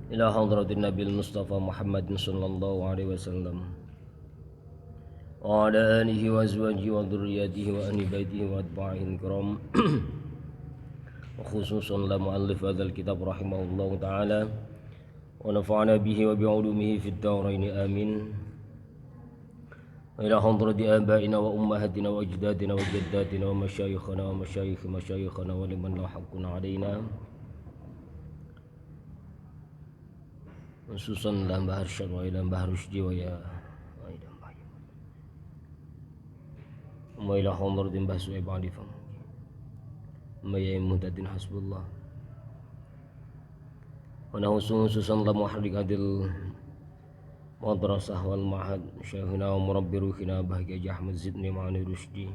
إلى حضرة النبي المصطفى محمد صلى الله عليه وسلم وعلى آله وأزواجه وذريته وأهل بيته وأتباعه الكرام وخصوصا لمؤلف هذا الكتاب رحمه الله تعالى ونفعنا به وبعلومه في الدارين آمين. إلى حضرة آبائنا وأمهاتنا وأجدادنا وجداتنا ومشايخنا ومشايخ مشايخنا ولمن لا حق علينا khususan dalam bahar syar wa dalam bahar rusdi wa ya wa ila humur din bahsu ibadi fam ma ya muhtadin hasbullah wa nahu khususan la muharrik adil madrasah wal ma'had syekhina wa murabbi ruhina bahya Ahmad Zidni ma'ani rusdi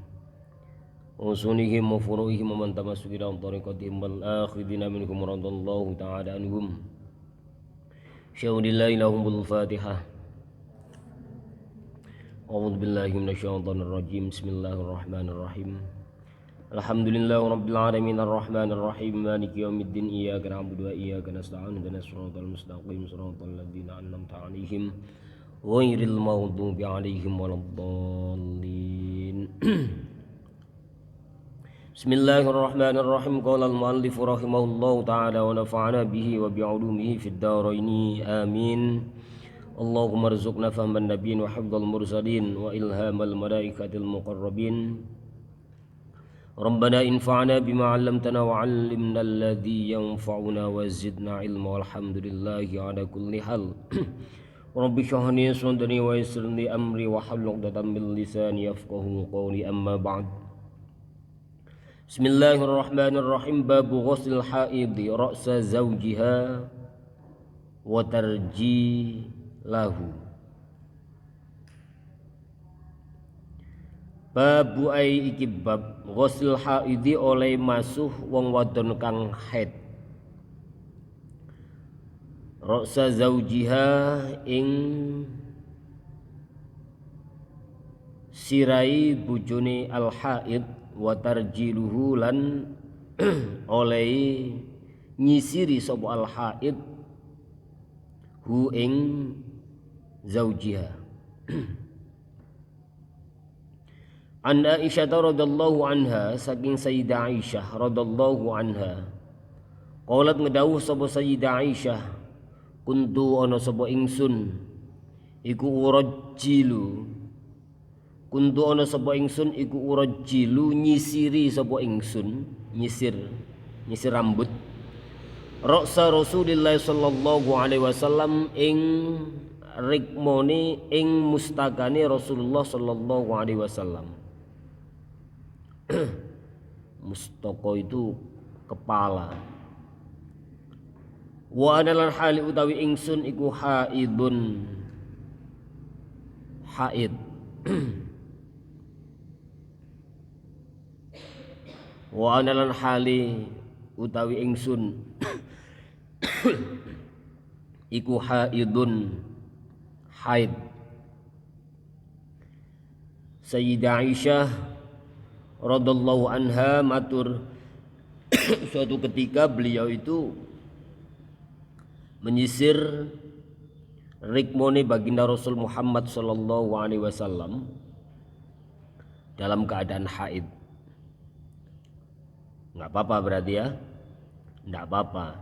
usunihim wa furuhim wa man tamassuki dalam tariqatihim wal akhidina minhum radallahu ta'ala anhum. Syaudillahi lahumul fatihah. A'udzu billahi minasyaitonir rajim. Bismillahirrahmanirrahim. Alhamdulillahi rabbil alamin arrahmanir rahim maliki yaumiddin iyyaka na'budu wa iyyaka nasta'in ihdinas siratal mustaqim siratal ladzina an'amta 'alaihim ghairil maghdubi 'alaihim waladdallin. Bismillahirrahmanirrahim. Qala al-muallif rahimahullahu ta'ala wa nafa'ana bihi wa bi'ulumihi fid dharaini amin. Allahumma rzuqna fahman nabiyyin wa hifdzal mursalin wa ilhamal malaikatil muqarrabin. Rabbana infa'na bima 'allamtana wa 'allimna alladhi yanfa'una wa zidna ilma walhamdulillahi 'ala kulli hal. Rabbi shrah li sadri wa yassir li amri wa hlul 'uqdatam min lisani yafqahu qawli amma ba'd. Bismillahirrahmanirrahim. Babu ghuslil haidhi ra'sa zawjiha wa tarjilahu. Babu ai iki bab ghuslil haidhi oleh masuh wong wadon kang haid. Ra'sa zawjiha ing sirai bujune al haid wa tarjiluhu lan oleh nyisiri sapa al haid hu ing zaujiha. An Aisyah radhiyallahu anha, saking Sayyidah Aisyah radhiyallahu anha, qalat ngedawuh sapa Sayyidah Aisyah, kuntu ana sapa ingsun iku urajjilu kuntu ana sapa ingsun iku urajjilu nyisiri sapa ingsun nyisir rambut ra'sa Rasulillah sallallahu alaihi wasallam ing rikmone ing mustakane Rasulullah sallallahu alaihi wasallam. Mustaka itu kepala. Wa analan hali utawi ingsun iku haidun haid. Wa analan hali utawi ingsun iku haidun haid. Sayyidah Aisyah radhiyallahu anha matur suatu ketika beliau itu menyisir rikmone baginda Rasul Muhammad sallallahu alaihi wasallam dalam keadaan haid. Nggak apa-apa berarti ya, nggak apa-apa.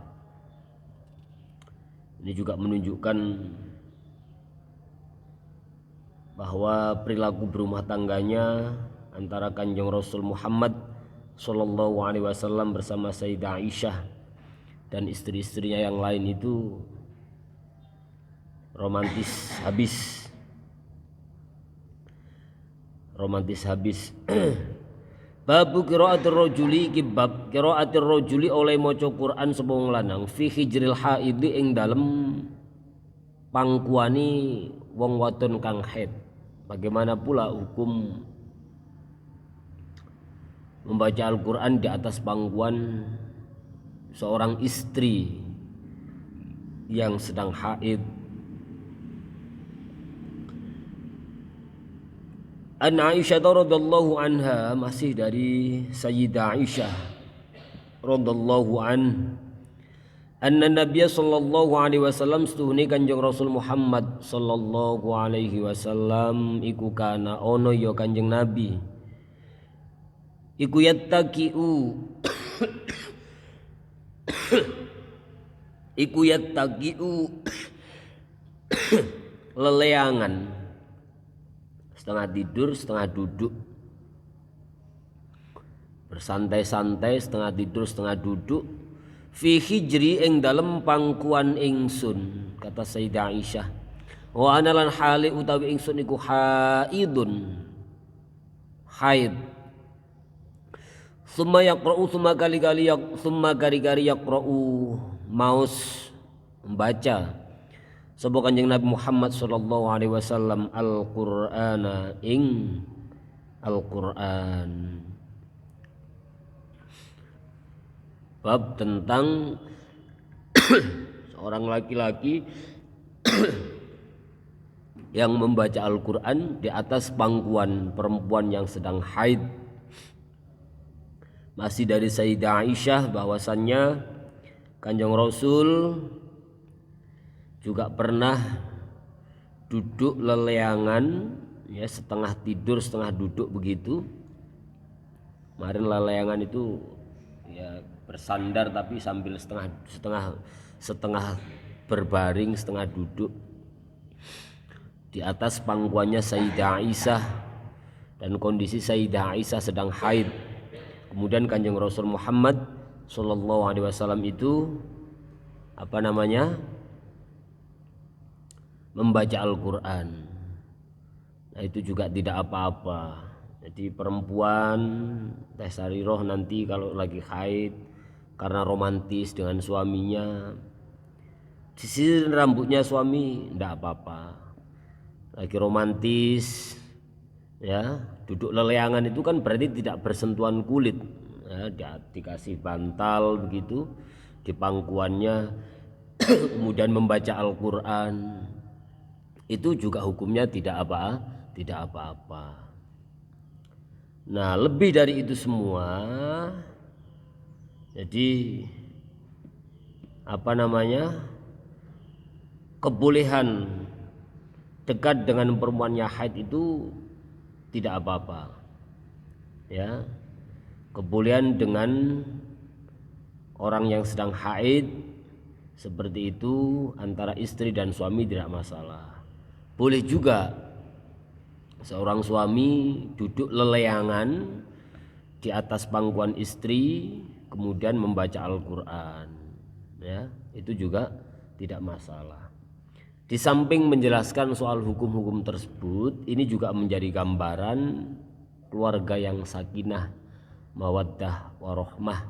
Ini juga menunjukkan bahwa perilaku berumah tangganya antara Kanjeng Rasul Muhammad sallallahu alaihi wasallam bersama Sayyidah Aisyah dan istri-istrinya yang lain itu romantis habis. Babu qiraatir rajuli kibab qiraatir rajuli oleh maca Quran sapa wong lanang fi hijril haidi ing dalem pangkuani wong wadon kang haid. Bagaimana pula hukum membaca Al-Quran di atas pangkuan seorang istri yang sedang haid? An Aisyah radhiyallahu anha, masih dari Sayyidah Aisyah radhiyallahu an, anna Nabiya sallallahu alaihi wasallam setuhune Kanjeng Rasul Muhammad sallallahu alaihi wasallam iku kana ono ya Kanjeng Nabi iku yattaqiu iku yattaqiu leleangan setengah tidur setengah duduk, bersantai-santai setengah tidur setengah duduk, fi hijri ing dalem pangkuan ingsun, kata Sayyidah Aisyah, wa ana lan hali utawi ingsun iku haidun haid, summa yaqra'u summa kali-kali yaqra'u maus membaca sapa Kanjeng Nabi Muhammad sallallahu alaihi wasallam Al-Qur'ana ing Al-Qur'an. Bab tentang seorang laki-laki yang membaca Al-Qur'an di atas pangkuan perempuan yang sedang haid. Masih dari Sayyidah Aisyah bahwasannya Kanjeng Rasul juga pernah duduk leleangan, ya setengah tidur setengah duduk begitu. Kemarin leleangan itu ya bersandar tapi sambil setengah berbaring setengah duduk di atas pangkuannya Sayyidah Aisyah, dan kondisi Sayyidah Aisyah sedang haid. Kemudian Kanjeng Rasul Muhammad sallallahu alaihi wasallam itu membaca Al-Quran. Nah itu juga tidak apa-apa. Jadi perempuan Teh Sariroh nanti kalau lagi haid karena romantis dengan suaminya, disisir rambutnya suami, tidak apa-apa. Lagi romantis ya, duduk leleangan itu kan berarti tidak bersentuhan kulit ya, dikasih bantal begitu di pangkuannya kemudian membaca Al-Quran, itu juga hukumnya tidak apa-apa. Nah, lebih dari itu semua, jadi kebolehan dekat dengan perempuan yang haid itu tidak apa-apa. Ya. Kebolehan dengan orang yang sedang haid seperti itu antara istri dan suami tidak masalah. Boleh juga seorang suami duduk leleangan di atas pangkuan istri kemudian membaca Al-Quran, ya itu juga tidak masalah. Di samping menjelaskan soal hukum-hukum tersebut, ini juga menjadi gambaran keluarga yang sakinah, mawaddah, warohmah,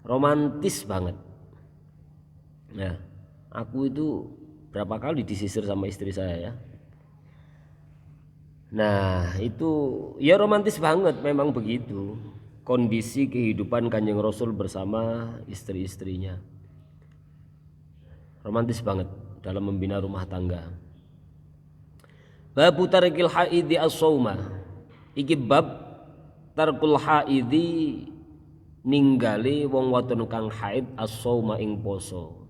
romantis banget. Nah, aku itu berapa kali disisir sama istri saya ya. Nah itu ya romantis banget, memang begitu kondisi kehidupan Kanjeng Rasul bersama istri-istrinya. Romantis banget dalam membina rumah tangga. Babu tarikil haidi as-sauma. Iki bab tarkul haidi ninggali wong wadon kang haid as-sauma ing poso.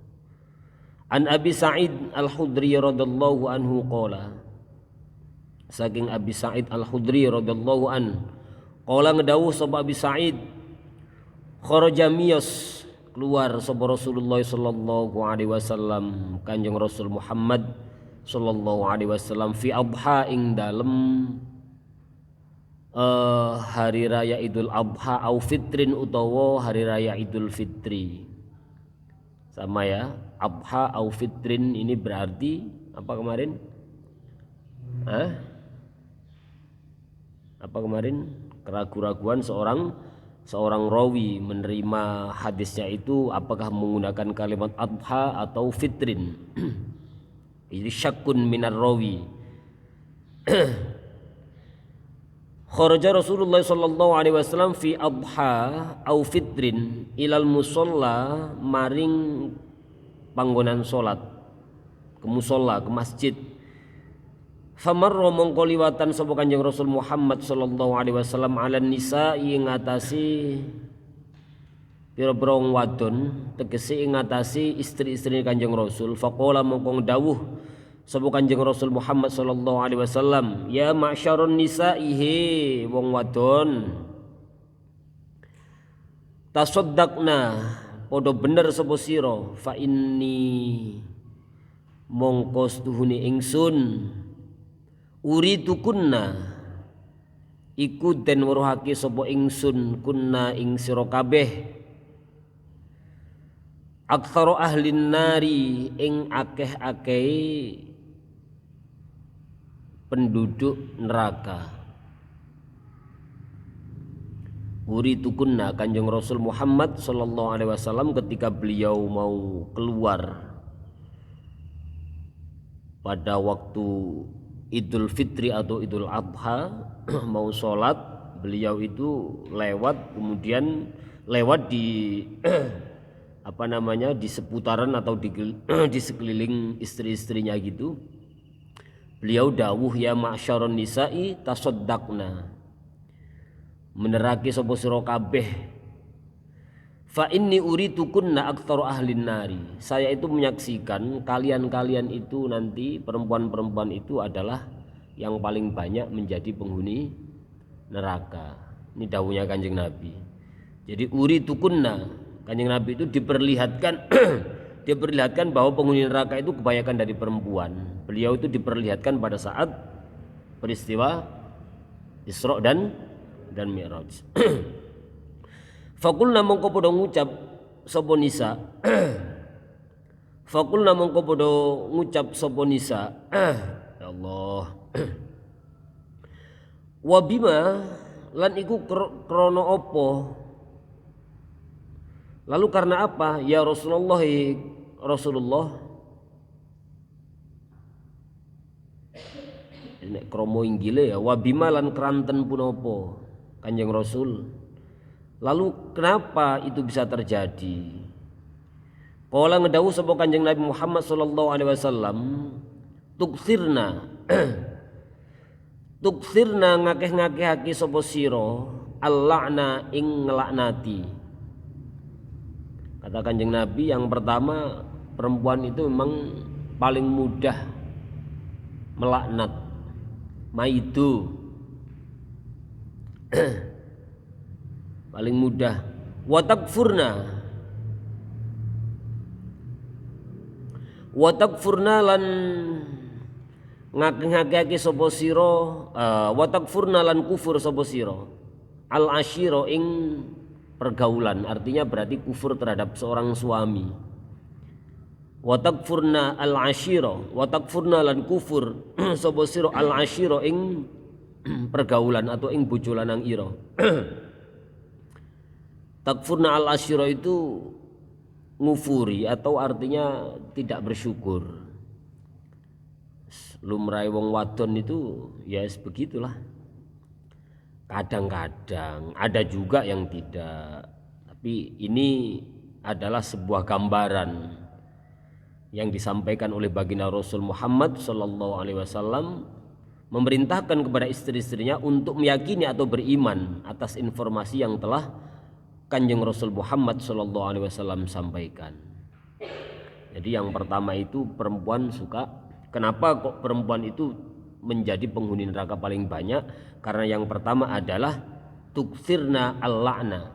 An Abi Sa'id Al-Khudri radhiyallahu anhu qala, saking Abi Sa'id Al-Khudri radhiyallahu an qala ngedawuh sapa Abi Sa'id, kharaja miyas keluar sapa Rasulullah sallallahu alaihi wasallam Kanjeng Rasul Muhammad sallallahu alaihi wasallam fi adha ing dalem hari raya Idul Adha au fitrin utawa hari raya Idul Fitri. Sama ya, adha au fitrin ini berarti apa kemarin? Apa kemarin? Keraguan seorang rawi menerima hadisnya itu apakah menggunakan kalimat adha atau fitrin. Ini syakun minar rawi. Kharaja Rasulullah sallallahu alaihi wasallam fi adha au fitrin ilal musalla maring panggonan salat, ke musalla, ke masjid. Famarra mongko liwatan sapa Kanjeng Rasul Muhammad sallallahu alaihi wasallam ala nisa ing ngatasi pira-pira wong wadon tegese ing ngatasi istri-istri Kanjeng Rasul. Faqala mongkong dawuh sapa Kanjeng Rasul Muhammad sallallahu alaihi wasallam, ya ma'syarun nisa'ihi wong wadon, tasaddaqna padha bener sapa sira, fa inni mongko stuhune ingsun uritukunna iku den weruhake sapa ingsun kunna ing sira kabeh aktsara ahlin nari ing akeh-akeh penduduk neraka. Uritukunna Kanjeng Rasul Muhammad sallallahu alaihi wasallam ketika beliau mau keluar pada waktu Idul Fitri atau Idul Adha mau sholat, beliau itu kemudian lewat di di seputaran atau di sekeliling istri-istrinya gitu. Beliau dawuh, ya ma'syarun nisa'i tasaddaqna, meneraki sapa sira kabeh, fa inni uritukunna aktsaru ahlin nari, saya itu menyaksikan kalian itu nanti perempuan-perempuan itu adalah yang paling banyak menjadi penghuni neraka. Ini dawuhnya Kanjeng Nabi. Jadi uritukunna, Kanjeng Nabi itu diperlihatkan diperlihatkan bahwa penghuni neraka itu kebanyakan dari perempuan. Beliau itu diperlihatkan pada saat peristiwa Isra dan Mi'raj. Faqulna mongko padha ngucap sapa nisa Faqulna mongko padha ngucap sapa nisa ya Allah wa bima lan iku krana apa, lalu karena apa ya Rasulullah nek kromo inggile ya wa bima lan kranten punapa Kanjeng Rasul, lalu kenapa itu bisa terjadi? Kala ngedawuh sapa Kanjeng Nabi Muhammad sallallahu alaihi wasallam, tuksirna ngakeh-ngakehake sapa sira al-la'na ing nglaknati. Kata Kanjeng Nabi, yang pertama perempuan itu memang paling mudah melaknat, maidu paling mudah. Watakfurna lan ngakeh-ngakehake sapa sira watakfurna lan kufur sapa sira al asyira ing pergaulan, artinya berarti kufur terhadap seorang suami. Watakfurna al asyira, watakfurna lan kufur sapa sira al asyira ing pergaulan atau ing bojo lanang ira. Takfurna al asyira itu ngufuri atau artinya tidak bersyukur. Lumrahe wong wadon itu ya begitulah. Kadang-kadang ada juga yang tidak. Tapi ini adalah sebuah gambaran yang disampaikan oleh baginda Rasul Muhammad sallallahu alaihi wasallam, memerintahkan kepada istri-istrinya untuk meyakini atau beriman atas informasi yang telah Kanjeng Rasul Muhammad sallallahu alaihi wasallam sampaikan. Jadi yang pertama itu perempuan suka. Kenapa kok perempuan itu menjadi penghuni neraka paling banyak? Karena yang pertama adalah tuksirna al-la'na,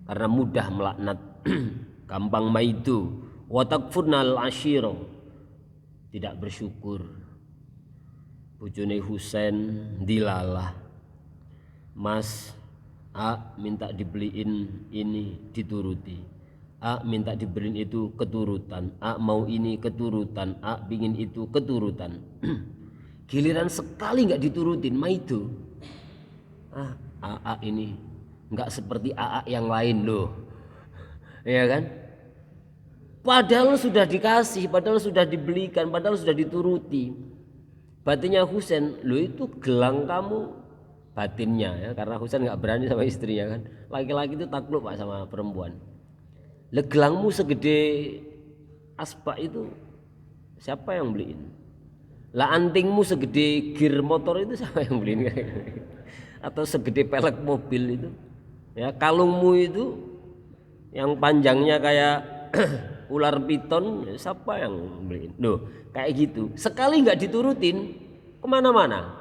karena mudah melaknat, gampang maidu. Wa takfurna al-asyira, tidak bersyukur. Bojone Husain dilalah, Mas A minta dibeliin ini dituruti, A minta dibeliin itu keturutan, A mau ini keturutan, A pingin itu keturutan. Giliran sekali nggak diturutin, maidu. AA ini nggak seperti AA yang lain loh, ya kan? Padahal sudah dikasih, padahal sudah dibelikan, padahal sudah dituruti. Batinnya Husain, lo itu gelang kamu batinnya ya, karena Husain nggak berani sama istrinya kan. Laki-laki itu takluk pak sama perempuan. Gelangmu segede asbak itu siapa yang beliin? Lah antingmu segede gear motor itu siapa yang beliin? Atau segede pelek mobil itu? Ya, kalungmu itu yang panjangnya kayak ular piton, siapa yang beliin? Loh, kayak gitu. Sekali nggak diturutin, kemana-mana.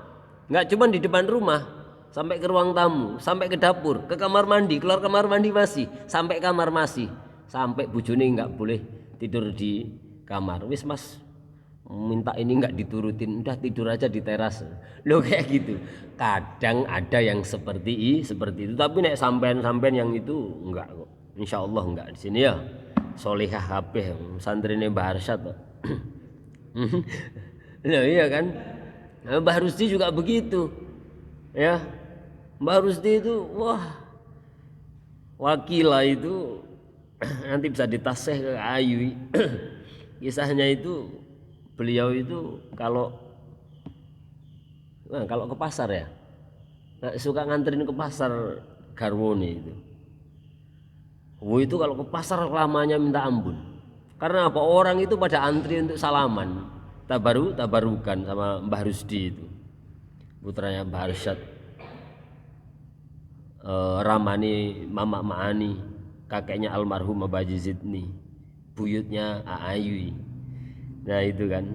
Nggak cuma di depan rumah, sampai ke ruang tamu, sampai ke dapur, ke kamar mandi, keluar kamar mandi masih, sampai kamar masih, sampai bojone nggak boleh tidur di kamar. Wis mas, minta ini nggak diturutin, udah tidur aja di teras. Loh kayak gitu. Kadang ada yang seperti itu, tapi nek sampean yang itu enggak kok. Insya Allah enggak di sini ya. Solihah kabeh santrine Mbah Arsyad. Nah, iya kan? Nah, Mbah Rusdi juga begitu. Ya. Mbah Rusdi itu wah. Wakilah itu nanti bisa ditasih ke Ayu. Kisahnya itu beliau itu kalau ke pasar ya. Suka nganterin ke pasar garwone itu. Itu kalau ke pasar lamanya minta ampun. Karena apa? Orang itu pada antri untuk salaman, tabarukan sama Mbah Rusdi itu, putranya Mbah Arsyad, ramani Mama Maani, kakeknya almarhum Mbah Haji Zidni, buyutnya Aayui. Nah itu kan.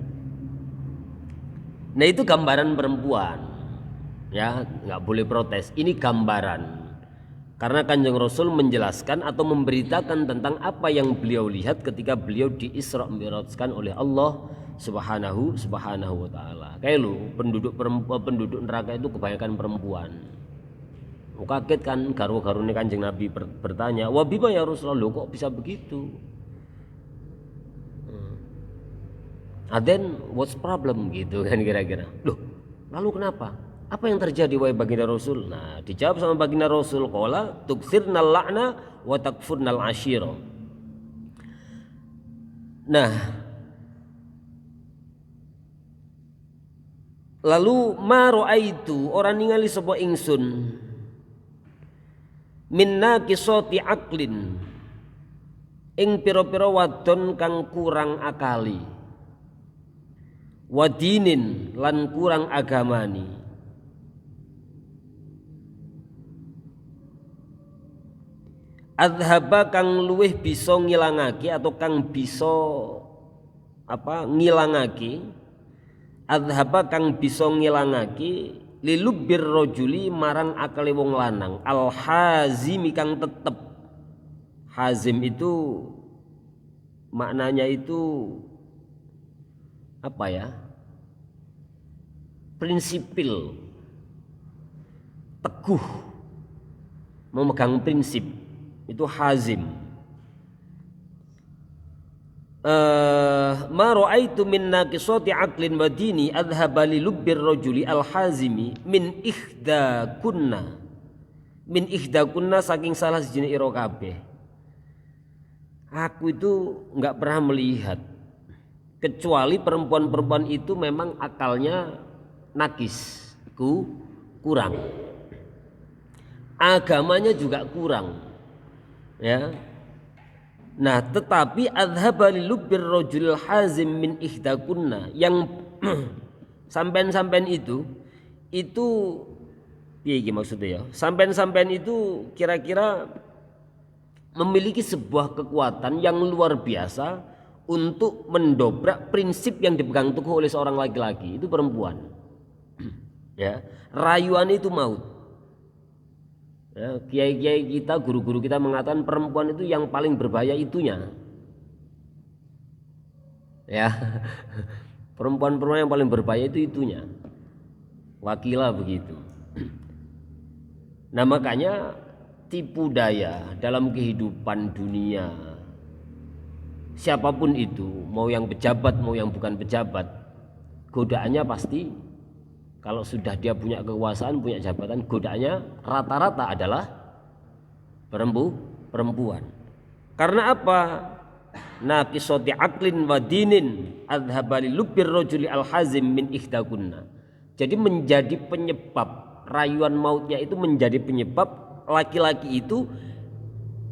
Nah itu gambaran perempuan, ya nggak boleh protes. Ini gambaran. Karena Kanjeng Rasul menjelaskan atau memberitakan tentang apa yang beliau lihat ketika beliau di-Isra Mi'rajkan oleh Allah Subhanahu wa taala. Kayak lu penduduk neraka itu kebanyakan perempuan. Kaget kan garwa-garwane Kanjeng Nabi bertanya, "Wa bima ya Rasulullah, kok bisa begitu?" Then what's problem gitu kan kira-kira. Loh, lalu kenapa? Apa yang terjadi wahai baginda Rasul? Nah, dijawab sama baginda Rasul, qala tuksirnal la'na wa takfurnal ashira. Nah, lalu ma ra'aitu orang ningali sapa ingsun minna qisati aqlin ing pira-pira wadon kang kurang akali, wadinin lan kurang agamani, adhaba kang luweh bisa ngilangake atau kang bisa ngilangake, adhaba kang bisa ngilangake lilubbir rajuli marang akale wong lanang, al hazimi kang tetep. Hazim itu maknanya itu apa ya? Prinsipil, teguh, memegang prinsip. Itu hazim. Ma ra'aitu min naqisati aqlin wa dini adhaba li lubbir rajuli al hazimi min ihda kunna saking salah siji ira kabeh. Aku itu enggak pernah melihat kecuali perempuan-perempuan itu memang akalnya nakis, kurang. Agamanya juga kurang. Ya. Nah, tetapi adhaba lilubbir rajul hazim min ihdakunna, yang sampean-sampean itu piye iki maksudnya ya? Sampean-sampean itu kira-kira memiliki sebuah kekuatan yang luar biasa untuk mendobrak prinsip yang dipegang teguh oleh seorang laki-laki, itu perempuan. Ya, rayuan itu maut. Ya, kiai-kiai kita, guru-guru kita mengatakan perempuan itu yang paling berbahaya itunya. Ya, perempuan-perempuan yang paling berbahaya itu itunya. Wakilah begitu. Nah makanya tipu daya dalam kehidupan dunia, siapapun itu, mau yang pejabat mau yang bukan pejabat, godaannya pasti. Kalau sudah dia punya kekuasaan, punya jabatan, godaannya rata-rata adalah perempuan. Karena apa? Naqisati aqlin wa dinin adhaba lilubbir rajuli al-hazim min ihdakunna. Jadi menjadi penyebab rayuan mautnya itu, menjadi penyebab laki-laki itu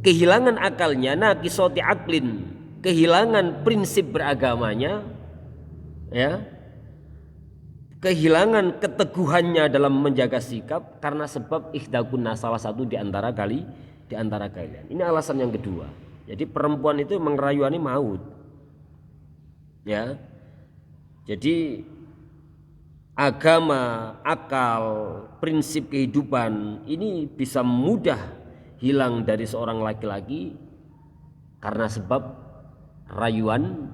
kehilangan akalnya, naqisati aqlin, kehilangan prinsip beragamanya, ya. Kehilangan keteguhannya dalam menjaga sikap karena sebab ihdakunna, salah satu di antara di antara kalian. Ini alasan yang kedua. Jadi perempuan itu memang rayuannya maut. Ya. Jadi agama, akal, prinsip kehidupan ini bisa mudah hilang dari seorang laki-laki karena sebab rayuan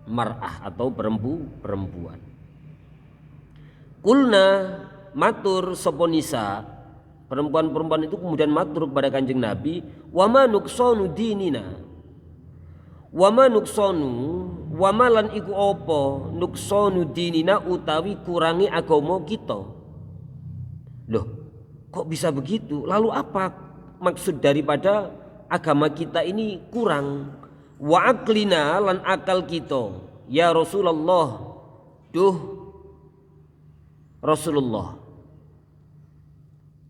mar'ah atau perempuan. Kulna matur sapa nisa, perempuan-perempuan itu kemudian matur kepada Kanjeng Nabi, wa ma nuksanu dinina. Wa ma nuksanu, wa ma lan iku apa nuksanu dinina utawi kurangi agama kita. Loh, kok bisa begitu? Lalu apa maksud daripada agama kita ini kurang? Wa aklina lan akal kita. Ya Rasulullah, duh Rasulullah.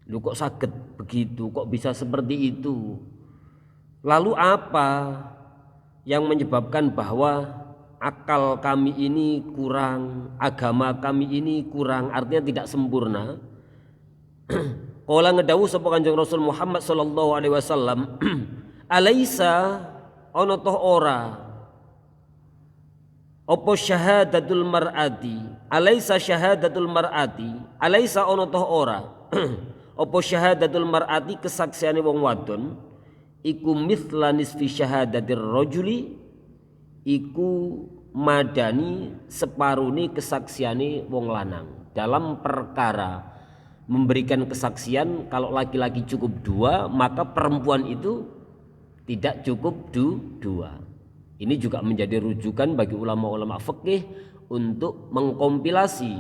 Lu kok sakit begitu? Kok bisa seperti itu? Lalu apa yang menyebabkan bahwa akal kami ini kurang, agama kami ini kurang, artinya tidak sempurna? Qala ngedawuh sapa Kanjeng Rasul Muhammad sallallahu alaihi wasallam, alaisa ana toh ora apa syahadatul mar'ati, alaisa syahadatul mar'ati, alaisa ana toh ora apa syahadatul mar'ati kesaksiane wong wadon iku mithla nisfi syahadatir rajuli, iku madani separuni kesaksiane wong lanang. Dalam perkara memberikan kesaksian, kalau laki-laki cukup 2, maka perempuan itu tidak cukup 2. Ini juga menjadi rujukan bagi ulama-ulama fikih untuk mengkompilasi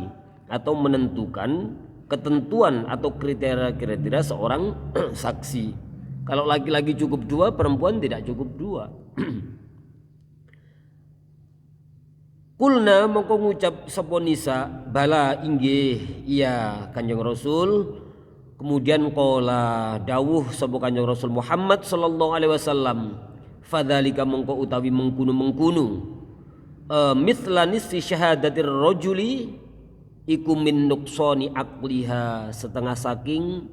atau menentukan ketentuan atau kriteria-kriteria seorang saksi. Kalau laki-laki cukup 2, perempuan tidak cukup 2. Kulna mongko ngucap sapa nisa, bala inggih iya Kanjeng Rasul. Kemudian qala dawuh sapa Kanjeng Rasul Muhammad sallallahu alaihi wasallam, fadzalika mongko utawi mengkunu mithla nisfi syahadatir rajuli iku min nuqsani aqliha, setengah saking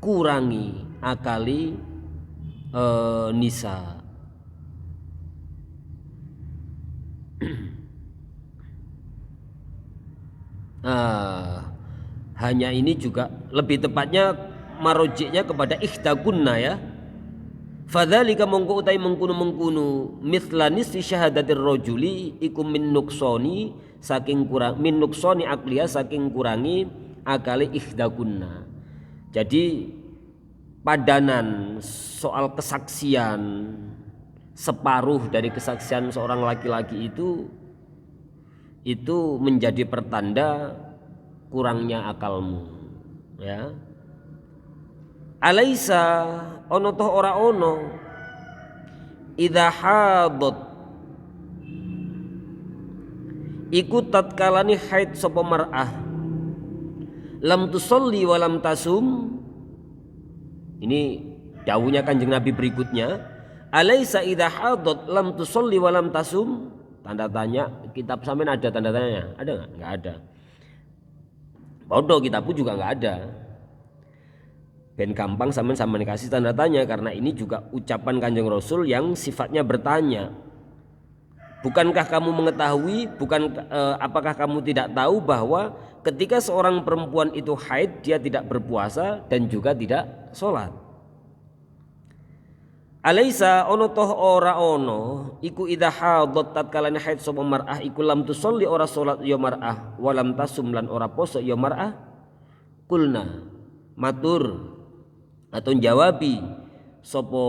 kurangi akali nisa. Hanya ini juga lebih tepatnya marojiknya kepada ikhdakunna ya. Fadzalika mongko utai mengkunu mithla nisfi syahadatir rajuli iku min nuqsani saking kurang, min nuqsani aqliha saking kurangi akali ikhdakunna. Jadi padanan soal kesaksian, separuh dari kesaksian seorang laki-laki itu menjadi pertanda kurangnya akalmu ya. Alaisa ono toh ora ono idza hadat iku tatkalani haid sapa mar'ah lam tusolli wa lam tasum. Ini dawuhnya Kanjeng Nabi berikutnya, alaisa idza hadat lam tusolli wa lam tasum. Tanda tanya, kitab sampean ada tanda tanyanya? Ada enggak? Enggak ada. Bodoh, kitabku juga enggak ada. Ben gampang sampean kasih tanda tanya, karena ini juga ucapan Kanjeng Rasul yang sifatnya bertanya. Bukankah kamu mengetahui, apakah kamu tidak tahu bahwa ketika seorang perempuan itu haid, dia tidak berpuasa dan juga tidak sholat. Alaisa ono toh ora ono iku idza hadat tatkalane haid sapa mar'ah iku lam tusolli ora sholat ya mar'ah walam tasum lan ora poso ya mar'ah. Kulna matur atau jawabi sapa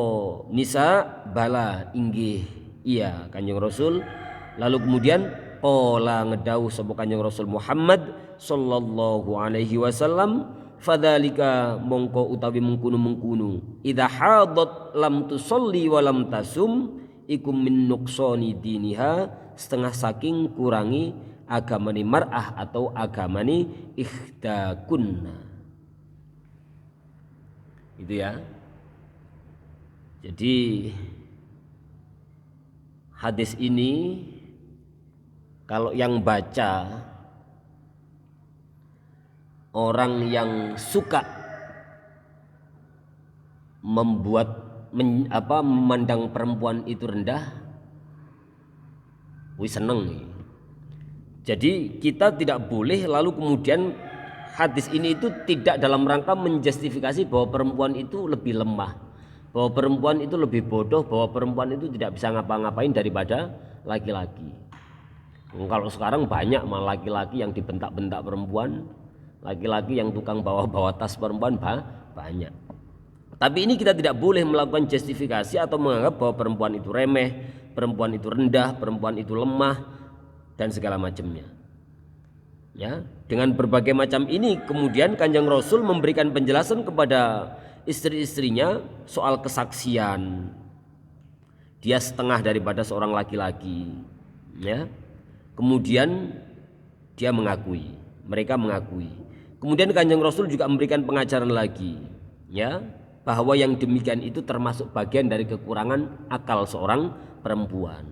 nisa, bala inggih iya Kanjeng Rasul. Lalu kemudian qala ngedawuh sapa Kanjeng Rasul Muhammad sallallahu alaihi wasallam, fadzalika mongko utawi mengkunu idza hadat lam tusolli wa lam tasum ikum min nuqsani diniha, setengah saking kurangi agamani mar'ah atau agamani ikhdakunna. Itu ya. Jadi hadis ini kalau yang baca orang yang suka memandang perempuan itu rendah, wis seneng. Jadi kita tidak boleh lalu kemudian hadis ini itu tidak dalam rangka menjustifikasi bahwa perempuan itu lebih lemah, bahwa perempuan itu lebih bodoh, bahwa perempuan itu tidak bisa ngapa-ngapain daripada laki-laki. Kalau sekarang banyak malah laki-laki yang dibentak-bentak perempuan, laki-laki yang tukang bawa-bawa tas perempuan banyak. Tapi ini kita tidak boleh melakukan justifikasi atau menganggap bahwa perempuan itu remeh, perempuan itu rendah, perempuan itu lemah dan segala macamnya. Ya, dengan berbagai macam ini kemudian Kanjeng Rasul memberikan penjelasan kepada istri-istrinya soal kesaksian. Dia setengah daripada seorang laki-laki, ya. Kemudian dia mengakui, mereka mengakui. Kemudian Kanjeng Rasul juga memberikan pengajaran lagi, ya, bahwa yang demikian itu termasuk bagian dari kekurangan akal seorang perempuan.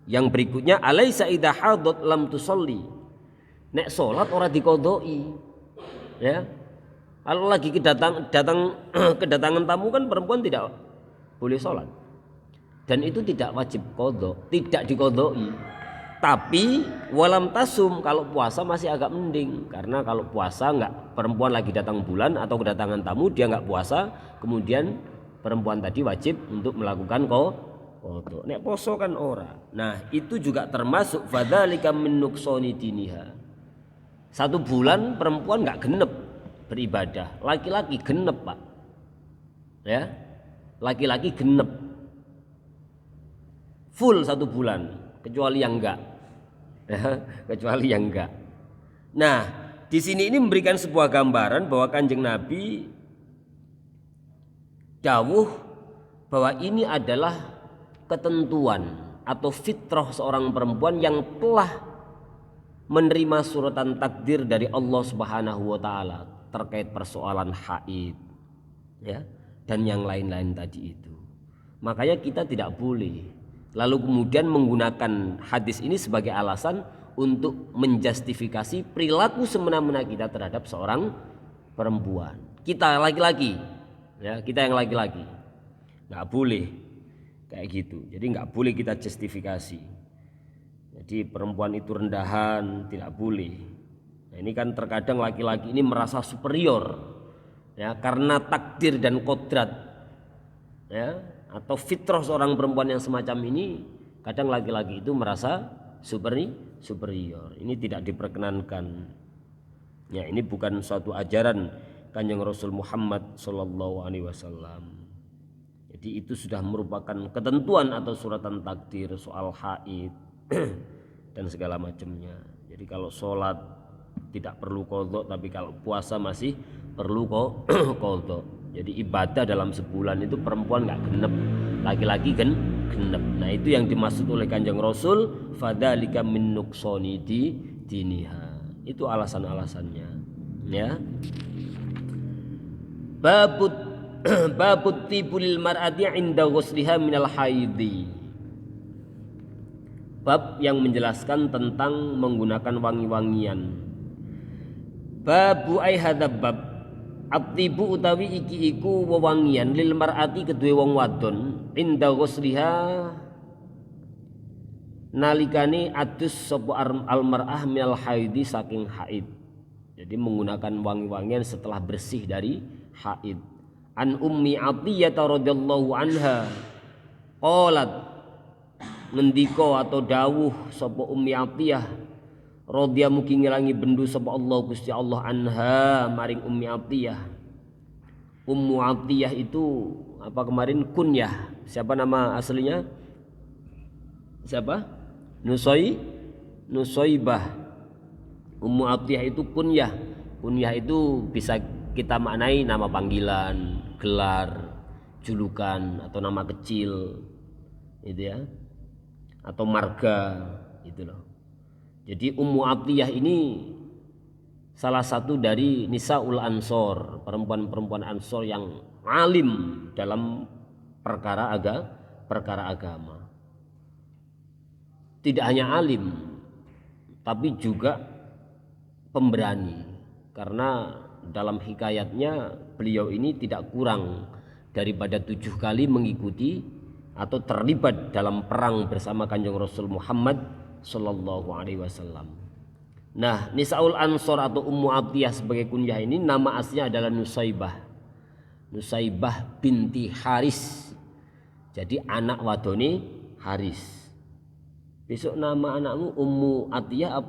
Yang berikutnya, alaisa idza hadat lam tusolli. Nek salat ora dikodoi. Ya. Kalau lagi kedatangan tamu kan perempuan tidak boleh salat. Dan itu tidak wajib qadha, tidak dikodoi. Tapi walam tasum, kalau puasa masih agak mending, karena kalau puasa enggak, perempuan lagi datang bulan atau kedatangan tamu dia enggak puasa, kemudian perempuan tadi wajib untuk melakukan qadha. Nek poso kan ora. Nah, itu juga termasuk fadzalika min nuqsani diniha. 1 bulan perempuan enggak genep beribadah, laki-laki genep, Pak. Ya. Laki-laki genep. Full 1 bulan, kecuali yang enggak. Kecuali yang enggak. Nah, di sini ini memberikan sebuah gambaran bahwa Kanjeng Nabi dawuh bahwa ini adalah ketentuan atau fitrah seorang perempuan yang telah menerima suratan takdir dari Allah Subhanahu wa taala terkait persoalan haid, ya, dan yang lain-lain tadi itu. Makanya kita tidak boleh lalu kemudian menggunakan hadis ini sebagai alasan untuk menjustifikasi perilaku semena-mena kita terhadap seorang perempuan. Kita laki-laki, ya, kita yang laki-laki nggak boleh kayak gitu. Jadi nggak boleh kita justifikasi. Jadi perempuan itu rendahan, tidak boleh. Nah, ini kan terkadang laki-laki ini merasa superior, ya, karena takdir dan kodrat, ya, atau fitrah seorang perempuan yang semacam ini, kadang laki-laki itu merasa superior. Ini tidak diperkenankan. Ya, ini bukan suatu ajaran Kanjeng Rasul Muhammad sallallahu alaihi wasallam. Jadi itu sudah merupakan ketentuan atau suratan takdir soal haid dan segala macamnya. Jadi kalau sholat tidak perlu qadha, tapi kalau puasa masih perlu qadha. Jadi ibadah dalam sebulan itu perempuan nggak genep, laki-laki genep. Nah, itu yang dimaksud oleh Kanjeng Rasul, fadzalika min nuqsani diniha. Itu alasan-alasannya, ya. Babut tibul mar'ati 'inda ghusliha minal haidhi. Bab yang menjelaskan tentang menggunakan wangi-wangian. Babu ai hadzal bab, at-tibu utawi iki iku wewangian lil mar'ati kedue wong wadon inda ghusliha nalikane adus sapa al-mar'ah minal haidi saking haid. Jadi menggunakan wangi-wangian setelah bersih dari haid. An Ummi Athiyyah radhiyallahu anha qalat, ngendika atau dawuh sapa Ummi Athiyyah radhiya mugi ngilangi bendu sapa Allah Gusti Allah anha maring Ummi Athiyyah. Ummu Athiyyah itu apa kemarin kunyah. Siapa nama aslinya? Siapa? Nusaibah. Ummu Athiyyah itu kunyah. Kunyah itu bisa kita maknai nama panggilan, gelar, julukan atau nama kecil, gitu ya, atau marga, gitu loh. Jadi Ummu Athiyyah ini salah satu dari Nisaul Ansor, perempuan-perempuan Ansor yang alim dalam perkara agama. Tidak hanya alim, tapi juga pemberani, karena dalam hikayatnya beliau ini tidak kurang daripada 7 kali mengikuti atau terlibat dalam perang bersama Kanjeng Rasul Muhammad sallallahu alaihi wasallam. Nah, Nisaul Ansor atau Ummu Atiyah sebagai kunyah ini nama aslinya adalah Nusaibah. Nusaibah binti Haris. Jadi anak wadone Haris. Besok nama anakmu Ummu Atiyah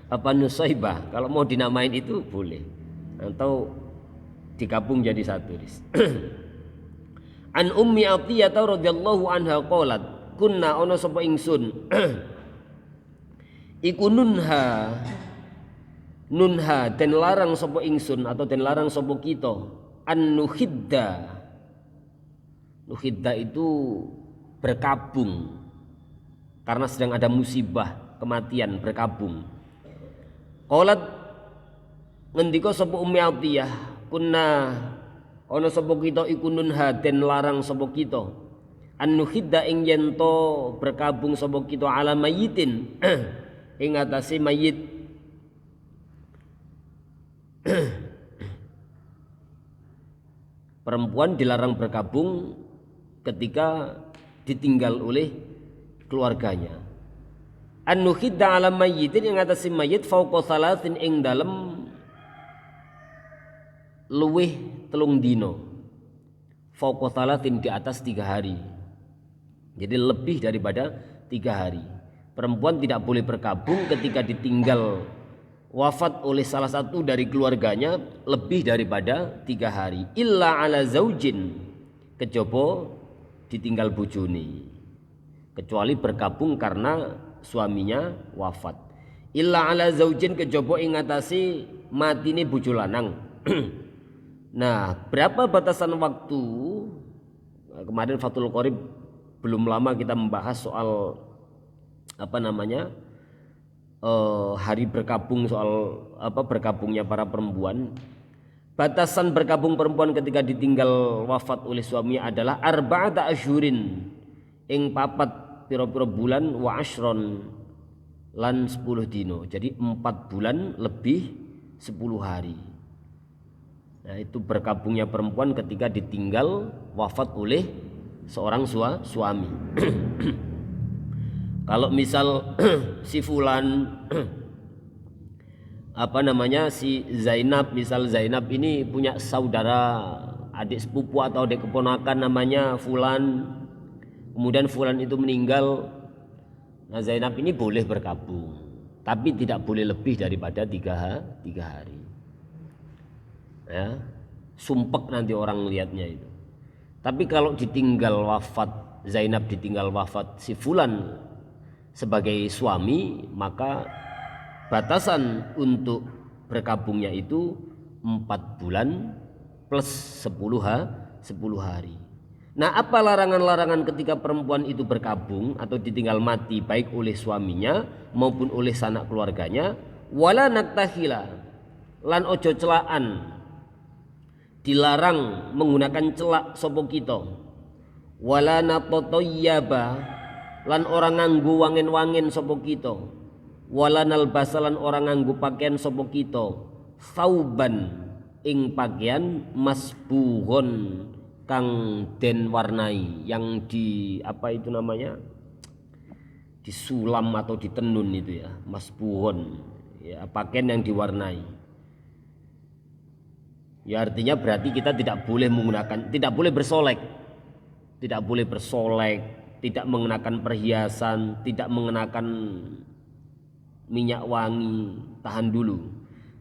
apa Nusaibah? Kalau mau dinamain itu boleh. Atau digabung jadi satu. An Ummi Atiyah radhiyallahu anha qalat, kunna ana sapa ingsun iku nunha den larang sapa ingsun atau den larang sapa kita an nuhidda itu berkabung karena sedang ada musibah kematian berkabung. Qalat ngendika sapa Ummi Atiyah kunna ana sapa kita iku nunha den larang sapa kita an nuhidda ing yen to berkabung sapa kita ala mayitin ing atase mayit. Perempuan dilarang berkabung ketika ditinggal oleh keluarganya. An-nuhidda ala mayyitin ing atase mayit fauqa salasin ing dalem luwih 3 dino. Fauqa salasin di atas 3 hari. Jadi lebih daripada 3 hari. Perempuan tidak boleh berkabung ketika ditinggal wafat oleh salah satu dari keluarganya lebih daripada 3 hari. Illa ala zaujin, kejaba ditinggal bojone. Kecuali berkabung karena suaminya wafat. Illa ala zaujin, kejaba ing atase matine bojo lanang. Nah, berapa batasan waktu? Kemarin Fathul Qorib belum lama kita membahas soal hari berkabung, soal berkabungnya para perempuan. Batasan berkabung perempuan ketika ditinggal wafat oleh suaminya adalah arba'ata asyhurin ing 4 pira-pira bulan wa asyron lan 10 dino. Jadi 4 bulan lebih 10 hari. Nah, itu berkabungnya perempuan ketika ditinggal wafat oleh seorang suami. Kalau misal si fulan si Zainab, misal Zainab ini punya saudara adik sepupu atau adik keponakan namanya fulan, kemudian fulan itu meninggal, nah Zainab ini boleh berkabung, tapi tidak boleh lebih daripada 3 hari. Ya, sumpek nanti orang melihatnya itu. Tapi kalau ditinggal wafat, Zainab ditinggal wafat si fulan sebagai suami, maka batasan untuk berkabungnya itu 4 bulan plus 10 hari. Nah, apa larangan-larangan ketika perempuan itu berkabung atau ditinggal mati baik oleh suaminya maupun oleh sanak keluarganya? Wala naktahila, lan ojo celaan, dilarang menggunakan celak sapa kita. Wala natotoyyaba, lan orang nganggo wangen-wangen sapa kita. Wala nalbasalan orang nganggo pakaian sapa kita. Sauban ing pakaian masbuhon kang den warnai, yang disulam atau ditenun itu ya, masbuhon ya, pakaian yang diwarnai. Ya artinya berarti kita tidak boleh bersolek, tidak mengenakan perhiasan, tidak mengenakan minyak wangi, tahan dulu,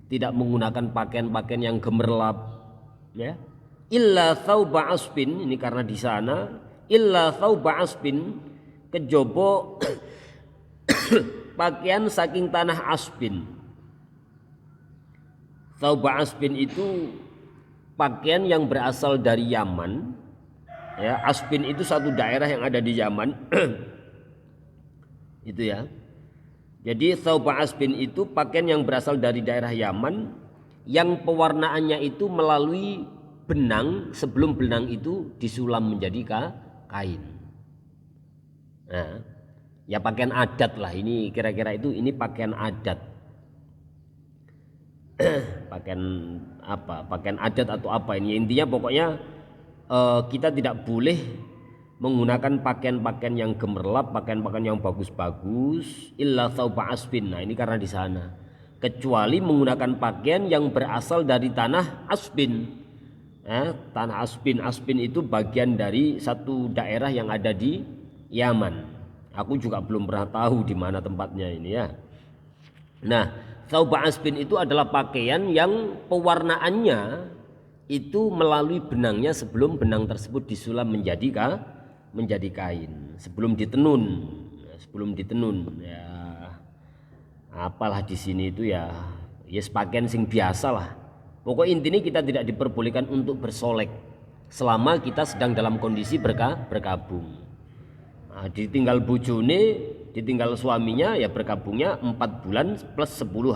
tidak menggunakan pakaian-pakaian yang gemerlap, ya. Illa thauba asbin, ini karena di sana illa thauba asbin, kejaba pakaian saking tanah Asbin. Thauba asbin itu pakaian yang berasal dari Yaman. Ya, Asbin itu satu daerah yang ada di Yaman. Itu ya. Jadi thauba asbin itu pakaian yang berasal dari daerah Yaman, yang pewarnaannya itu melalui benang, sebelum benang itu disulam menjadi kain. Nah, ya pakaian adat lah ini, kira-kira ini pakaian adat. pakaian adat atau apa ini. Intinya pokoknya kita tidak boleh menggunakan pakaian-pakaian yang gemerlap, pakaian-pakaian yang bagus-bagus, illa thawba asbin. Nah, ini karena di sana. Kecuali menggunakan pakaian yang berasal dari tanah asbin. Tanah asbin. Asbin itu bagian dari satu daerah yang ada di Yaman. Aku juga belum pernah tahu di mana tempatnya ini ya. Nah, thawba asbin itu adalah pakaian yang pewarnaannya itu melalui benangnya sebelum benang tersebut disulam menjadi kain, sebelum ditenun ya. Apalah di sini itu ya pakaian sing biasa lah. Pokok intinya kita tidak diperbolehkan untuk bersolek selama kita sedang dalam kondisi berkabung. Nah, ditinggal bojone, ditinggal suaminya ya berkabungnya 4 bulan plus 10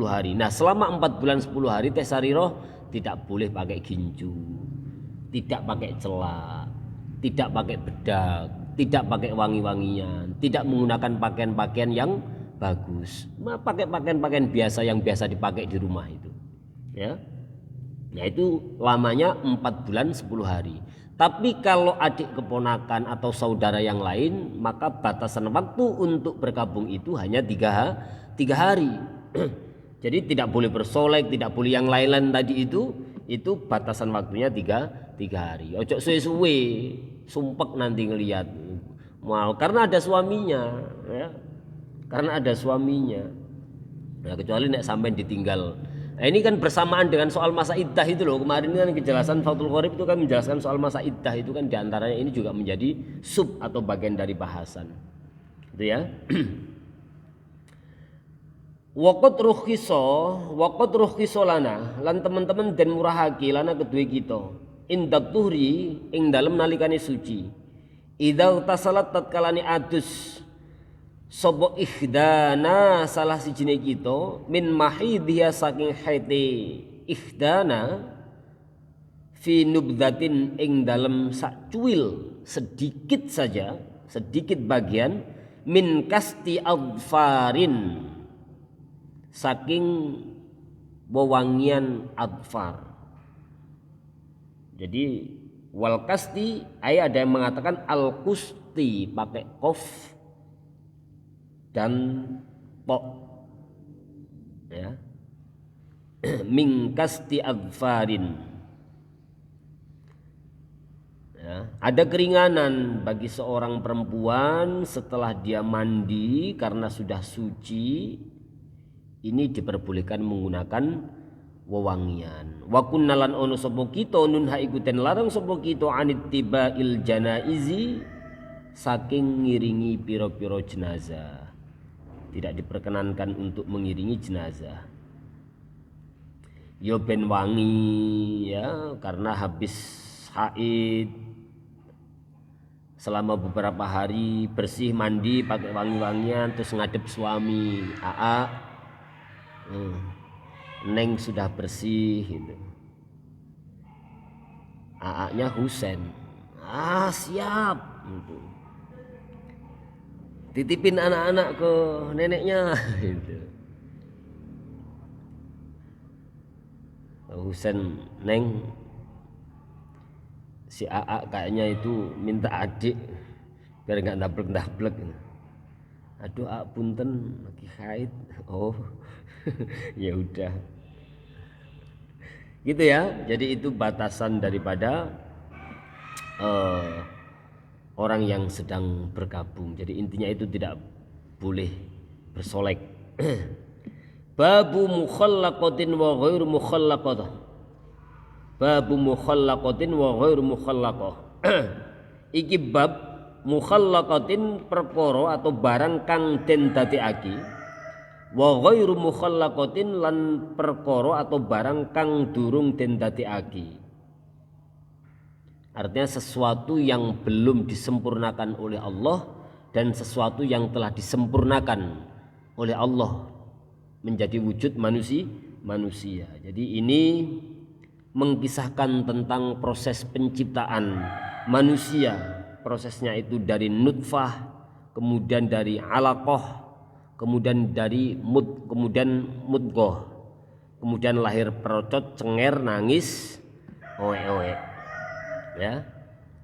hari. Nah, selama 4 bulan 10 hari Teh Sariroh tidak boleh pakai ginju, tidak pakai celak, tidak pakai bedak, tidak pakai wangi-wangian, tidak menggunakan pakaian-pakaian yang bagus. Pakai pakaian-pakaian biasa yang biasa dipakai di rumah itu. Ya. Nah, itu lamanya 4 bulan 10 hari. Tapi kalau adik keponakan atau saudara yang lain, maka batasan waktu untuk berkabung itu hanya 3 hari. Jadi tidak boleh bersolek, tidak boleh yang lain-lain tadi itu batasan waktunya 3 hari. Ojo suwe-suwe, sumpek nanti ngelihat. Mau karena ada suaminya, ya. Karena ada suaminya. Nah, kecuali nek sampai ditinggal. Nah, ini kan bersamaan dengan soal masa iddah itu loh. Kemarin kan kejelasan Fathul Qorib itu kan menjelaskan soal masa iddah itu kan diantaranya ini juga menjadi sub atau bagian dari bahasan. Itu ya. Waqad rukhiso lana lan teman-teman den murahake lana kedue kita indat tuhri ing dalem nalikane suci idza tasalat tatkalane adus sapa ikhdana salah sijine kita min mahidhiya saking haite ikhdana fi nubdatin ing dalem sak cuil sedikit saja, sedikit bagian min kasti adfarin saking wewangian adfar. Jadi wal kasti ada yang mengatakan al kusti pakai kof dan po ya. Min kasti adfarin ya. Ada keringanan bagi seorang perempuan setelah dia mandi karena sudah suci. Ini diperbolehkan menggunakan wewangian. Wa kunnalan ono sapa kita nunha ikuten larang sapa kita anittibail janaizi saking ngiringi piro-piro jenazah. Tidak diperkenankan untuk mengiringi jenazah. Yo ben wangi ya, karena habis haid selama beberapa hari bersih mandi pakai wangi-wangian terus ngadep suami Neng sudah bersih gitu. Nya Husen siap gitu. Titipin anak-anak ke neneknya gitu. Husen Neng si kayaknya itu minta adik biar nggak dablek. Aduh punten lagi haid. Oh ya udah gitu ya. Jadi itu batasan daripada orang yang sedang berkabung. Jadi intinya itu tidak boleh bersolek. Babu mukhallaqatin wa ghairu mukhallaqah. Babu mukhallaqatin wa ghairu mukhallaqah. Iki bab mukhallaqatin perkara atau barang kang den dadekake wa ghairu mukhallaqatin lan perkara atau barang kang durung den dadekake. Artinya sesuatu yang belum disempurnakan oleh Allah dan sesuatu yang telah disempurnakan oleh Allah menjadi wujud manusia. Jadi ini mengisahkan tentang proses penciptaan manusia. Prosesnya itu dari nutfah, kemudian dari alaqah, kemudian dari kemudian mudghah, kemudian lahir perocot, cenger, nangis, oek-oek. Ya.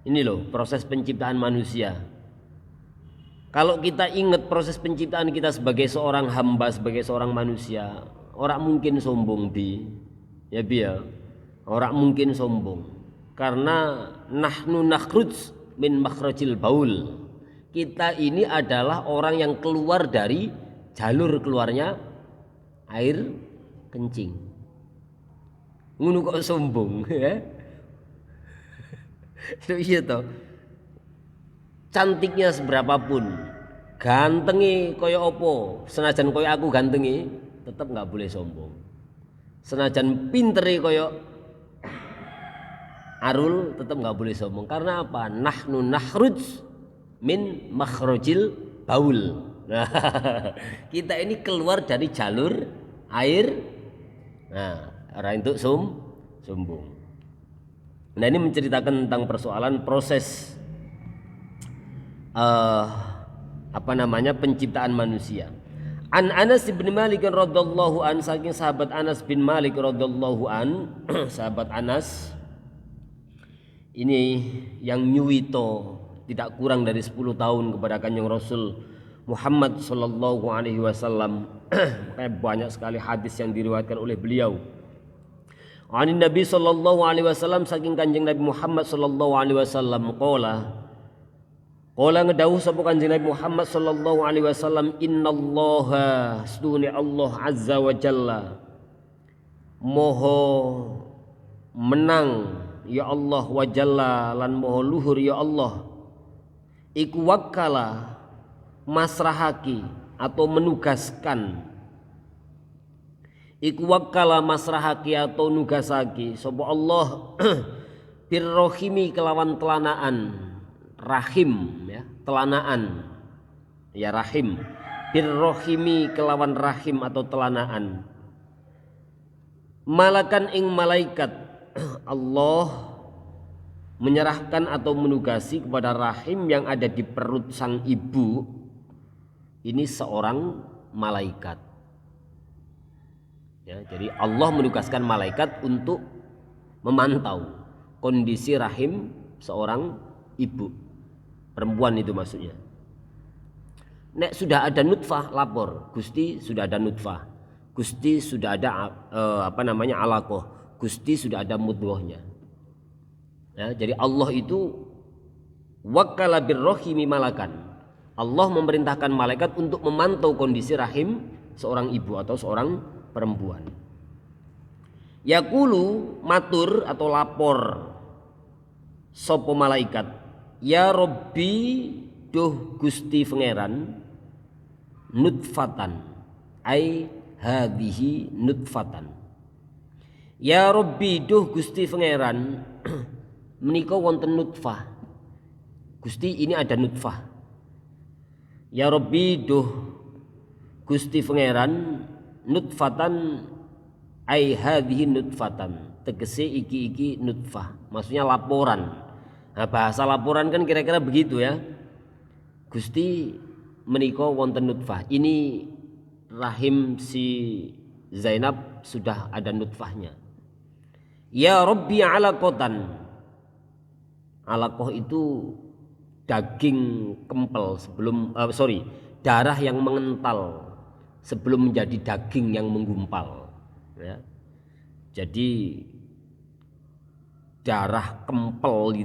Ini loh proses penciptaan manusia. Kalau kita ingat proses penciptaan kita sebagai seorang hamba, sebagai seorang manusia, orang mungkin sombong ya biar orang mungkin sombong karena nahnu nakhruj min makhrajil baul. Kita ini adalah orang yang keluar dari jalur keluarnya air kencing. Ngono kok sombong ya. Iya toh. Cantiknya seberapapun, gantengi koyo opo, senajan koyo aku gantengi, tetap nggak boleh sombong. Senajan pinteri koyo Arul, tetap nggak boleh sombong. Karena apa? Nahnu nakhruj min makhrajil baul. Nah, kita ini keluar dari jalur air. Nah, orang itu sombong. Nah, ini menceritakan tentang persoalan proses penciptaan manusia. An Anas bin Malik radhiyallahu an, saking sahabat Anas bin Malik radhiyallahu an, sahabat Anas ini yang nyuwito tidak kurang dari 10 tahun kepada Kanjeng Rasul Muhammad sallallahu alaihi wasallam. Banyak sekali hadis yang diriwayatkan oleh beliau. Anin Nabi sallallahu alaihi wasallam, saking Kanjeng Nabi Muhammad sallallahu alaihi wasallam Qala ngedawuh sapa Kanjeng Nabi Muhammad sallallahu alaihi wasallam, innallaha astuni Allah azza wa jalla moho menang ya Allah wa jalla lan moho luhur ya Allah iku wakala masrahaki atau menugaskan atau nugasaki sapa Allah birrohimi kelawan telanaan rahim ya, telanaan ya rahim, birrohimi kelawan rahim atau telanaan, malakan ing malaikat. Allah menyerahkan atau menugasi kepada rahim yang ada di perut sang ibu ini seorang malaikat ya. Jadi Allah menugaskan malaikat untuk memantau kondisi rahim seorang ibu perempuan, itu maksudnya. Nek sudah ada nutfah lapor, Gusti sudah ada nutfah, Gusti sudah ada alaqah, Gusti sudah ada mudghahnya. Ya, jadi Allah itu wakala birrohimi malakan. Allah memerintahkan malaikat untuk memantau kondisi rahim seorang ibu atau seorang perempuan. Yaqulu matur atau lapor sopo malaikat, ya Rabbi duh Gusti Pangeran, nutfatan ai hadhihi nutfatan. Ya Rabbi duh Gusti Pangeran menika wonten nutfah. Gusti ini ada nutfah. Ya Rabbi duh Gusti Pangeran nutfatan ai hadhihi nutfatan, tegese iki nutfah, maksudnya laporan. Nah, bahasa laporan kan kira-kira begitu ya. Gusti menika wonten nutfah. Ini rahim si Zainab sudah ada nutfahnya. Ya Rabbi alaqatan. Alaqah itu daging kempel darah yang mengental sebelum menjadi daging yang menggumpal ya. Jadi darah kempel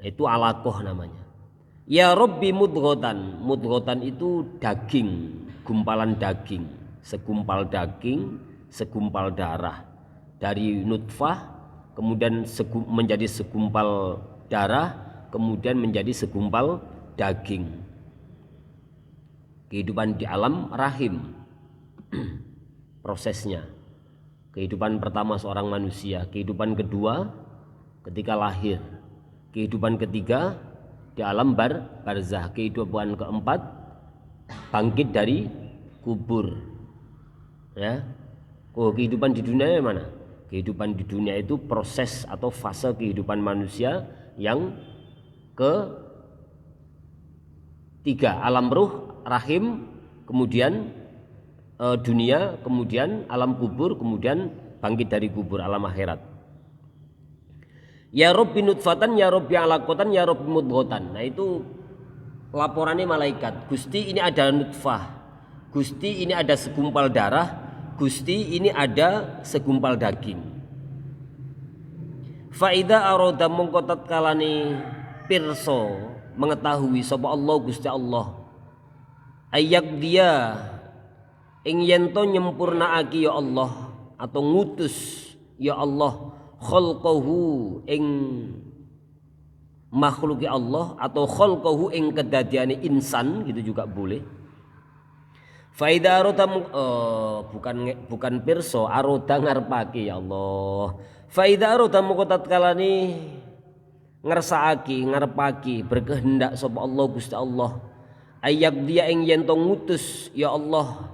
itu alaqah namanya. Ya Rabbi mudghatan itu daging, gumpalan daging, segumpal darah dari nutfah, kemudian menjadi segumpal darah, kemudian menjadi segumpal daging. Kehidupan di alam rahim prosesnya. Kehidupan pertama seorang manusia, kehidupan kedua ketika lahir, kehidupan ketiga di alam barzah, kehidupan keempat bangkit dari kubur. Ya. Kehidupan di dunia mana? Kehidupan di dunia itu proses atau fase kehidupan manusia yang ketiga, alam ruh, rahim, kemudian dunia, kemudian alam kubur, kemudian bangkit dari kubur, alam akhirat. Ya Rabbi nutfatan, ya Rabbi alaqatan, ya Rabbi mudghatan. Nah itu laporannya malaikat. Gusti ini ada nutfah, Gusti ini ada segumpal darah, Gusti ini ada segumpal daging. Faida aroda mongko tatkalane pirsa mengetahui sapa Allah Gusti Allah ayak dia ing yen to nyempurnaake ya Allah atau ngutus ya Allah khalqahu ing makhluki Allah atau khalqahu ing kedadiane insan gitu juga boleh. Faida aroda bukan pirsa aroda ngarepake ya Allah. Faida aroda mongko tatkalane ngersakake ngarepake berkehendak sapa Allah Gusti Allah ayak dia ing yen to ngutus ya Allah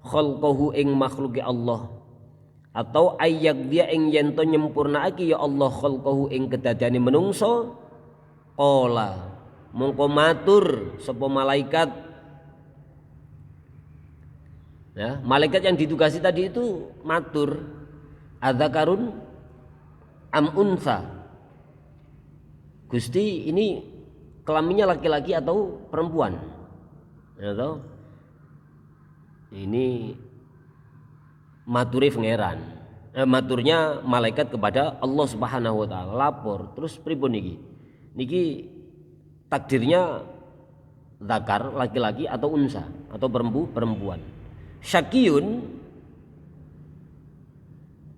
khalqahu ing makhluki Allah atau ayak dia ing yen to nyempurnaake ya Allah khalqahu ing kedadiane menungso qala mongko matur sapa malaikat. Ya, malaikat yang ditugasi tadi itu matur adzakarun am unsa. Gusti ini kelaminnya laki-laki atau perempuan? Ya toh? Ini maturi pangeran. Maturnya malaikat kepada Allah Subhanahu wa taala. Lapor, terus pripun niki? Niki takdirnya zakar laki-laki atau unsa atau perempuan. Syakiyun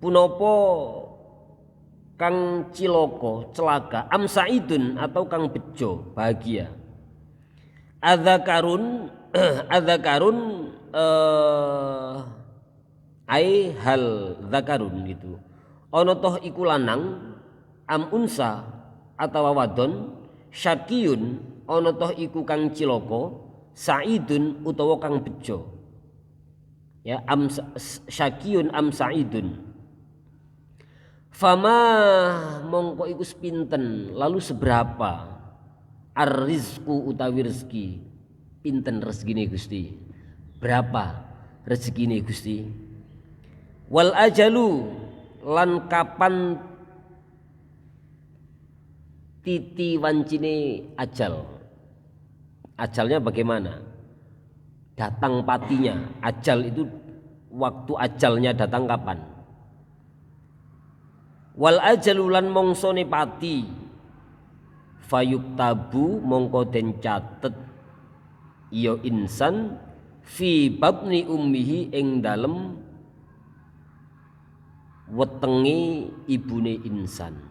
punapa kang ciloko celaka am saidun atau kang bejo bahagia. Adzakarun ai hal zakarun gitu. Ana toh iku lanang am unsa atawa wadon syakiyun ana toh iku kang ciloko saidun utawa kang bejo. Ya am syakiyun am saidun. Fama mongko iku pinten lalu seberapa ar-rizqu utawi rezeki pinten rezekine Gusti berapa rezekine Gusti wal ajalu lan kapan titi wancine ajalnya bagaimana datang patinya ajal itu waktu ajalnya datang kapan wal ajalulan mongsone pati fayuktabu mongko den catet ya insan fi babni ummihi ing dalem wetenge ibune insan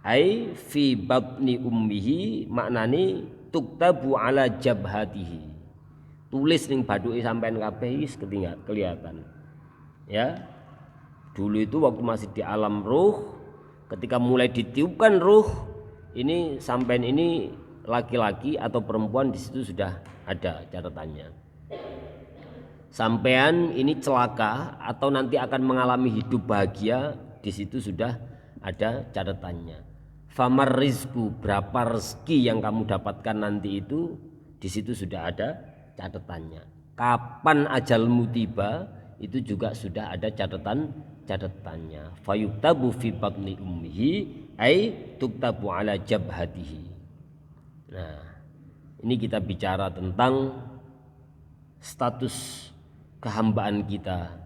ai fi babni ummihi maknane tuktabu ala jabhatihi tulis ning baduke sampean kabeh wis kelihatan ya. Dulu itu waktu masih di alam ruh, ketika mulai ditiupkan ruh, ini sampean ini laki-laki atau perempuan di situ sudah ada catatannya. Sampean ini celaka atau nanti akan mengalami hidup bahagia, di situ sudah ada catatannya. Famar rizku berapa rezeki yang kamu dapatkan nanti itu, di situ sudah ada catatannya. Kapan ajalmu tiba, itu juga sudah ada catatannya. Fayuktabu fi batni ummihi ay tuktabu ala jabhatihi. Nah, ini kita bicara tentang status kehambaan kita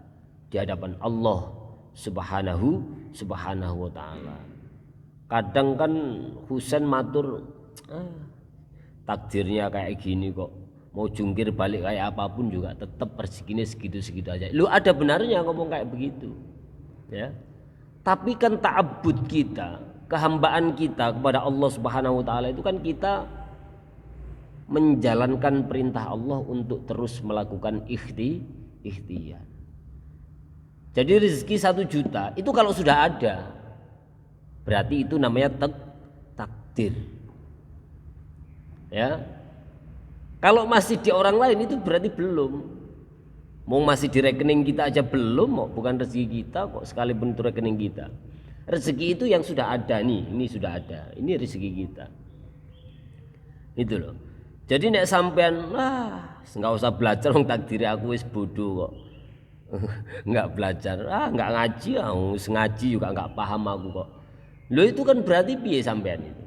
di hadapan Allah Subhanahu wa taala. Kadang kan Husain matur takdirnya kayak gini kok. Mau jungkir balik kayak apapun juga tetap rezekinya segitu-segitu aja. Lu ada benarnya ngomong kayak begitu. Ya. Tapi kan ta'abbud kita, kehambaan kita kepada Allah Subhanahu wa taala itu kan kita menjalankan perintah Allah untuk terus melakukan ikhtiar. Jadi rezeki 1 juta itu kalau sudah ada berarti itu namanya takdir. Ya. Kalau masih di orang lain itu berarti belum. Mau masih di rekening kita aja belum, bukan rezeki kita kok sekalipun itu rekening kita. Rezeki itu yang sudah ada nih, ini sudah ada. Ini rezeki kita. Itu loh. Jadi nek sampean nggak usah belajar wong takdir aku wis bodoh kok. Enggak belajar, enggak ngaji, ngaji juga enggak paham aku kok. Loh itu kan berarti piye sampean itu?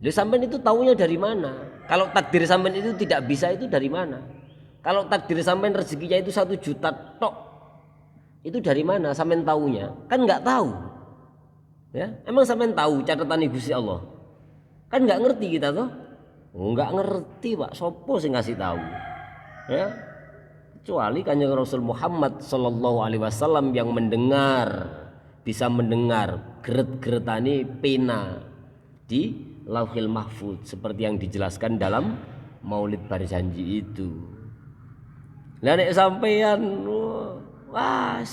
Loh sampean itu taunya dari mana? Kalau takdir sampean itu tidak bisa itu dari mana? Kalau takdir sampean rezekinya itu 1 juta tok, itu dari mana sampean taunya? Kan enggak tahu. Ya, emang sampean tahu catatan Gusti Allah? Kan enggak ngerti kita toh? Oh, enggak ngerti, Pak. Sopo sing ngasih tahu? Ya. Kecuali Kanjeng Rasul Muhammad sallallahu alaihi wasallam yang mendengar, bisa mendengar geret-geretane pena di Lauhil Mahfuz seperti yang dijelaskan dalam Maulid Barjanji itu. Lah nek sampean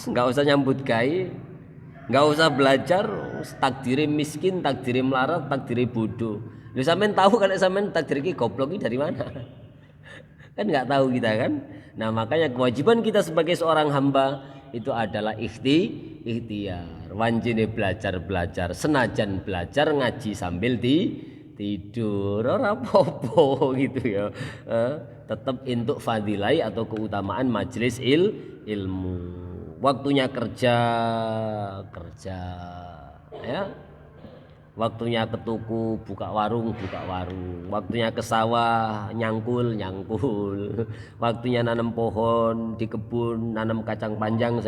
enggak usah nyambut gawe, enggak usah belajar, takdire miskin, takdire melarat, takdire bodoh. Lho sampean tahu kan sampean takdir iki goblok iki dari mana? Kan enggak tahu kita kan. Nah makanya kewajiban kita sebagai seorang hamba itu adalah ikhtiar. Wanjine belajar senajan belajar ngaji sambil tidur ora apa-apa gitu ya. Tetap untuk fadilai atau keutamaan majelis ilmu. Waktunya kerja ya. Waktunya ke tuku buka warung, waktunya ke sawah nyangkul, waktunya nanam pohon di kebun, nanam kacang panjang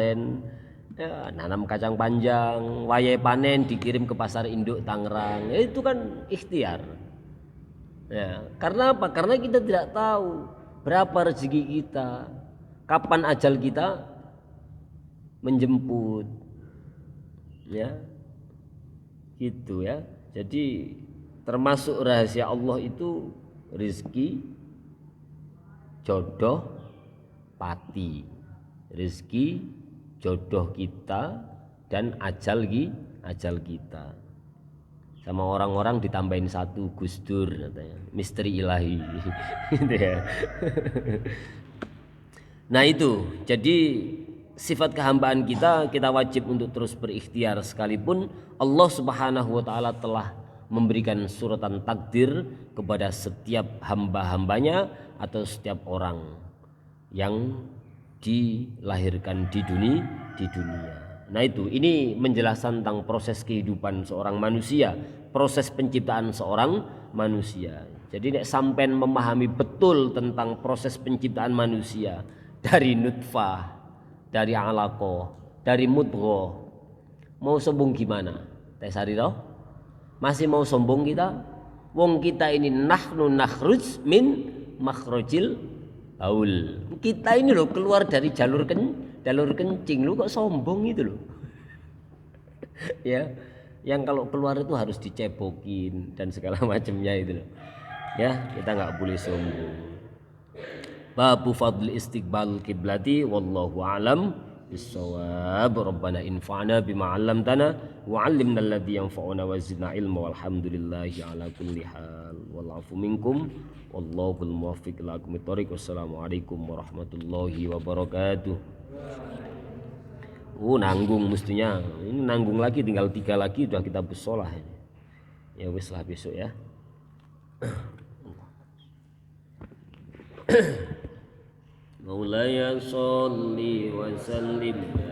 ya, nanam kacang panjang, wayahe panen dikirim ke pasar induk Tangerang, ya, itu kan ikhtiar. Ya, karena apa? Karena kita tidak tahu berapa rezeki kita, kapan ajal kita menjemput, ya. Gitu ya. Jadi termasuk rahasia Allah itu rezeki, jodoh, pati. Rezeki, jodoh kita dan ajal kita. Sama orang-orang ditambahin 1 Gus Dur katanya, misteri ilahi. Gitu ya. Nah itu, jadi sifat kehambaan kita wajib untuk terus berikhtiar sekalipun Allah Subhanahu wa taala telah memberikan suratan takdir kepada setiap hamba-hambanya atau setiap orang yang dilahirkan di dunia. Nah itu, ini menjelaskan tentang proses kehidupan seorang manusia, proses penciptaan seorang manusia. Jadi nek sampean memahami betul tentang proses penciptaan manusia dari nutfah, dari alaqah, dari mudghah, mau sombong gimana? Teh Sari toh? Masih mau sombong kita? Wong kita ini nahnu nakhruj min makhrajil baul. Kita ini loh keluar dari jalur kencing, lu kok sombong itu loh. Ya, yang kalau keluar itu harus dicebokin dan segala macamnya itu loh. Ya, kita nggak boleh sombong. Babu fadl istiqbal kiblati wallahu alam bissawab. Rabbana infa'na bima 'allamtana wa 'allimna alladhi yanfa'una wa zidna ilma walhamdulillahi ala kulli hal wal 'afu minkum wallahu muwaffiq ila aqwamit thoriq. Wassalamualaikum warahmatullahi wabarakatuh. Nanggung mestinya. Ini nanggung lagi, tinggal 3 lagi udah kita bersolah. Ya wis lah besok ya. Maulaya sholli wa sallim